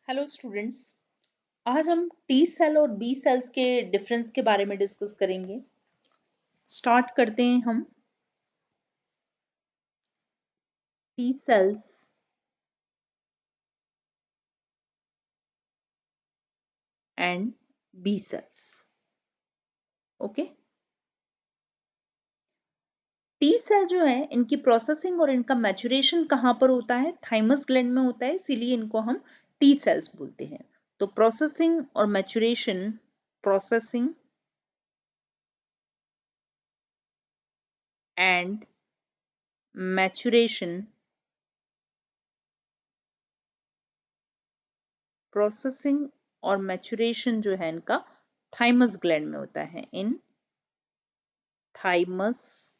Hello students. आज हम T cell और बी सेल्स के डिफरेंस के बारे में डिस्कस करेंगे। स्टार्ट करते हैं हम। T cells and B cells. Okay, T cell जो है इनकी प्रोसेसिंग और इनका मैच्योरेशन कहाँ पर होता है? थाइमस ग्लैंड में होता है, इसीलिए इनको हम टी सेल्स बोलते हैं। तो प्रोसेसिंग और maturation, processing and maturation, processing और मैच्योरेशन जो है इनका थाइमस ग्लैंड में होता है, इन थाइमस,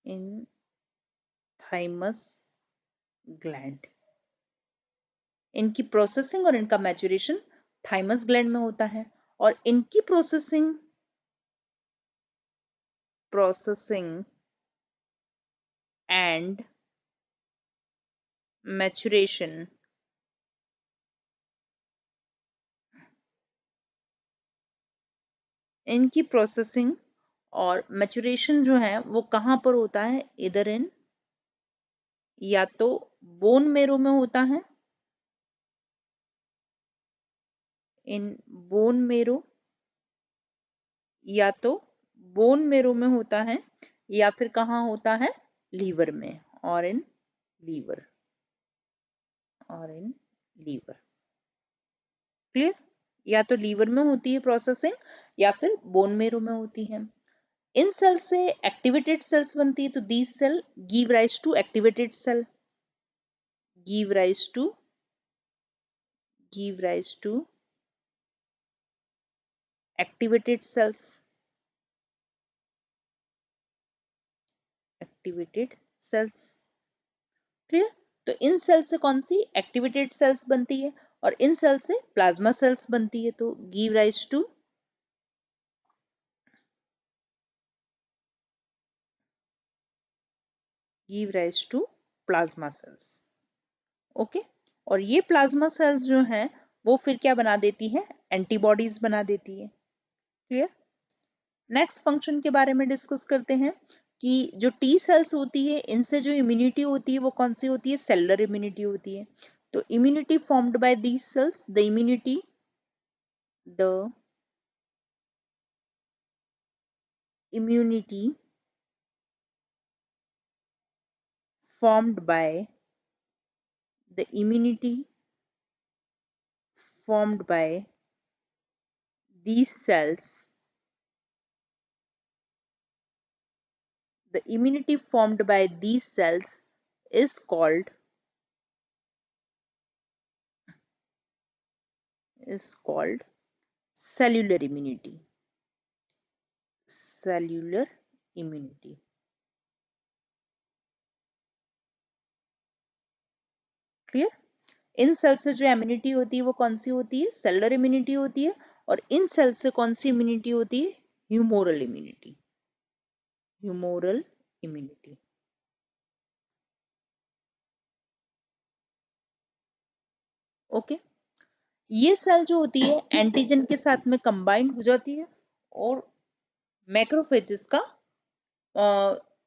इन थाइमस ग्लैंड। इनकी प्रोसेसिंग और इनका मैच्योरेशन थाइमस ग्लैंड में होता है। और इनकी प्रोसेसिंग एंड मैच्योरेशन इनकी प्रोसेसिंग और मैच्योरेशन जो है वो कहाँ पर होता है? इधर इन, या तो बोन मेरो में होता है, इन बोन मेरो, या तो बोन मेरो में होता है, या फिर कहाँ होता है? लीवर में, और इन लीवर, और इन लीवर। क्लियर? या तो लीवर में होती है प्रोसेसिंग, या फिर बोन मेरो में होती है। इन सेल से एक्टिवेटेड सेल्स बनती है, तो these cell give rise to activated cell, give rise to, give rise to activated cells, activated cells. Clear? तो इन सेल से कौन सी? एक्टिवेटेड सेल्स बनती है, और इन सेल से प्लाज्मा सेल्स बनती है, तो give rise to, give rise to plasma cells. Okay, और ये प्लाज्मा सेल्स जो हैं वो फिर क्या बना देती है? एंटीबॉडीज बना देती है। क्लियर? नेक्स्ट फंक्शन के बारे में डिस्कस करते हैं कि जो टी सेल्स होती है इनसे जो इम्यूनिटी होती है वो कौन सी होती है? सेलुलर इम्यूनिटी होती है। तो immunity formed by these cells, the immunity, the immunity formed by, the immunity formed by these cells, the immunity formed by these cells is called cellular immunity, cellular immunity। Clear? इन cell से जो immunity होती है वो कौन सी होती है? Cellular immunity होती है। और इन सेल से कौन सी इम्यूनिटी होती है? Humoral immunity, humoral immunity. Okay, ये सेल जो होती है एंटीजन के साथ में कंबाइंड हो जाती है, और मैक्रोफेजेस का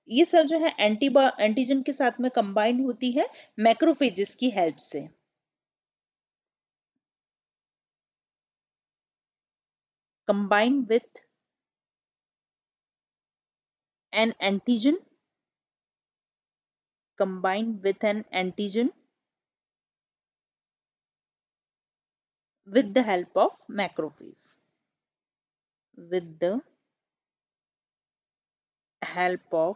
ये सेल जो है एंटीजन के साथ में कंबाइंड होती है मैक्रोफेजेस की हेल्प से। Combined with an antigen, combined with an antigen with the help of macrophage, with the help of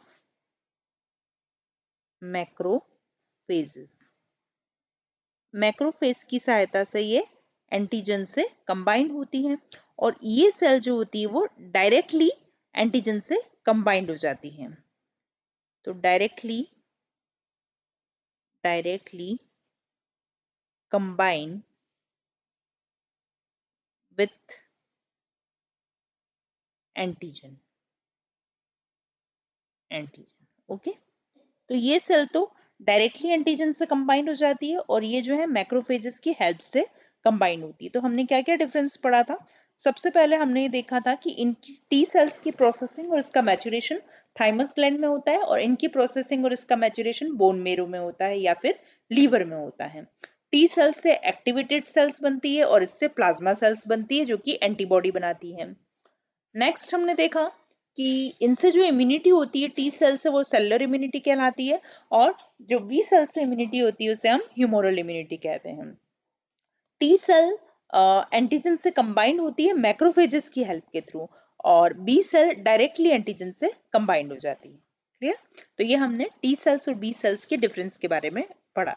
macrophages। Macrophage की सहायता से ये एंटीजन से कंबाइंड होती है, और ये सेल जो होती है वो डायरेक्टली एंटीजन से कंबाइंड हो जाती है। तो directly combine with antigen, okay. तो ये सेल तो डायरेक्टली एंटीजन से कंबाइंड हो जाती है और ये जो है मैक्रोफेजेस की हेल्प से कंबाइंड होती है। तो हमने क्या क्या डिफरेंस पढ़ा था? सबसे पहले हमने ये देखा था कि इनकी टी सेल्स की प्रोसेसिंग और इसका मैचुरेशन थाइमस ग्लैंड में होता है और इनकी प्रोसेसिंग और इसका मैचुरेशन बोन मेरो में होता है या फिर लीवर में होता है। टी सेल्स से एक्टिवेटेड सेल्स बनती है और इससे प्लाज्मा सेल्स बनती है जो कि एंटीबॉडी बनाती है। नेक्स्ट हमने देखा कि इनसे जो इम्यूनिटी होती है टी सेल से, वो सेलुलर इम्यूनिटी कहलाती है और जो बी सेल से इम्यूनिटी होती है उसे हम ह्यूमोरल इम्यूनिटी कहते हैं। टी सेल एंटीजन से कंबाइंड होती है मैक्रोफेजेस की हेल्प के थ्रू और बी सेल डायरेक्टली एंटीजन से कंबाइंड हो जाती है। क्लियर? तो ये हमने टी सेल्स और बी सेल्स के डिफरेंस के बारे में पढ़ा।